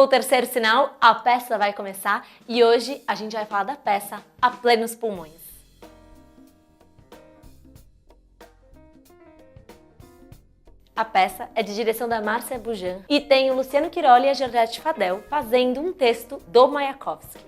o terceiro sinal, a peça vai começar e hoje a gente vai falar da peça A Plenos Pulmões. A peça é de direção da Márcia Bujan e tem o Luciano Quiroli e a Georgette Fadel fazendo um texto do Mayakovsky.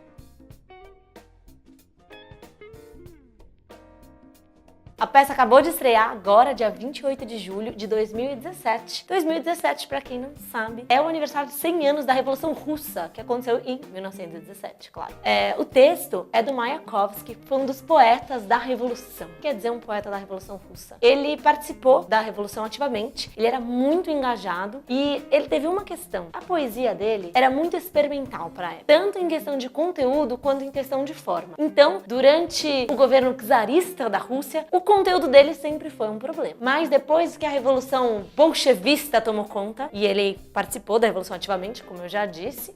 A peça acabou de estrear agora, dia 28 de julho de 2017. 2017, para quem não sabe, é o aniversário de 100 anos da Revolução Russa, que aconteceu em 1917, claro. O texto é do Mayakovsky, que foi um dos poetas da Revolução. Quer dizer, um poeta da Revolução Russa. Ele participou da Revolução ativamente, ele era muito engajado e ele teve uma questão. A poesia dele era muito experimental para época, tanto em questão de conteúdo quanto em questão de forma. Então, durante o governo czarista da Rússia, o conteúdo dele sempre foi um problema. Mas depois que a Revolução Bolchevista tomou conta, e ele participou da Revolução ativamente, como eu já disse,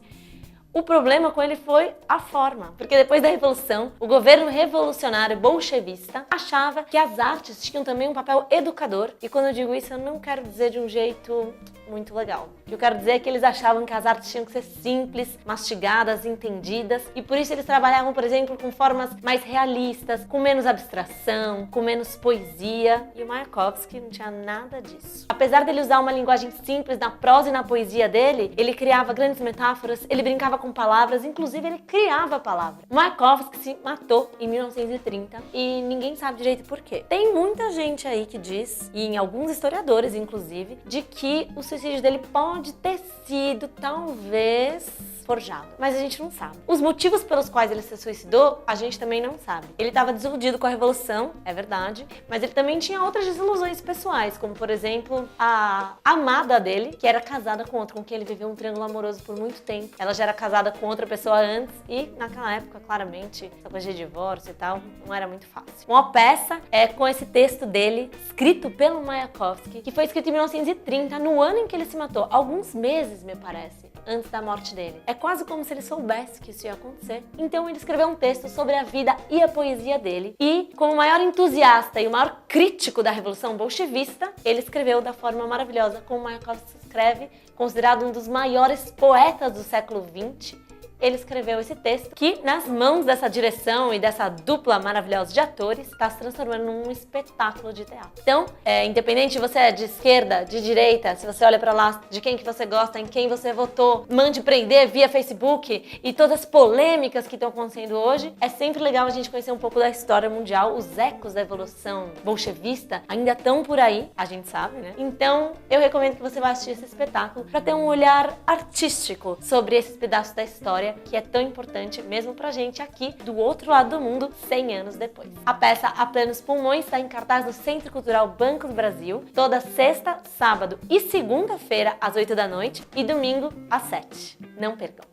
o problema com ele foi a forma. Porque depois da Revolução, o governo revolucionário bolchevista achava que as artes tinham também um papel educador. E quando eu digo isso, eu não quero dizer de um jeito muito legal. O que eu quero dizer é que eles achavam que as artes tinham que ser simples, mastigadas, entendidas. E por isso eles trabalhavam, por exemplo, com formas mais realistas, com menos abstração, com menos poesia. E o Mayakovsky não tinha nada disso. Apesar dele usar uma linguagem simples na prosa e na poesia dele, ele criava grandes metáforas, ele brincava com palavras, inclusive ele criava palavras. Mayakovsky se matou em 1930 e ninguém sabe direito por quê. Tem muita gente aí que diz, e em alguns historiadores inclusive, de que o suicídio dele pode ter sido, talvez, forjado. Mas a gente não sabe. Os motivos pelos quais ele se suicidou, a gente também não sabe. Ele estava desiludido com a Revolução, é verdade, mas ele também tinha outras desilusões pessoais, como, por exemplo, a amada dele, que era casada com outro, com quem ele viveu um triângulo amoroso por muito tempo. Ela já era casada com outra pessoa antes e, naquela época, claramente, essa coisa de divórcio e tal, não era muito fácil. Uma peça com esse texto dele, escrito pelo Mayakovsky, que foi escrito em 1930, no ano em que ele se matou, alguns meses, me parece, antes da morte dele. É quase como se ele soubesse que isso ia acontecer. Então ele escreveu um texto sobre a vida e a poesia dele. E, como o maior entusiasta e o maior crítico da Revolução Bolchevista, ele escreveu da forma maravilhosa como Mayakovsky escreve, considerado um dos maiores poetas do século XX. Ele escreveu esse texto que, nas mãos dessa direção e dessa dupla maravilhosa de atores, está se transformando num espetáculo de teatro. Então, independente se você é de esquerda, de direita, se você olha pra lá, de quem que você gosta, em quem você votou, mande prender via Facebook e todas as polêmicas que estão acontecendo hoje, é sempre legal a gente conhecer um pouco da história mundial. Os ecos da evolução bolchevista ainda estão por aí, a gente sabe, né? Então, eu recomendo que você vá assistir esse espetáculo para ter um olhar artístico sobre esses pedaços da história que é tão importante mesmo pra gente aqui do outro lado do mundo 100 anos depois. A peça A Plenos Pulmões está em cartaz no Centro Cultural Banco do Brasil toda sexta, sábado e segunda-feira às 8 da noite e domingo às 7. Não percam!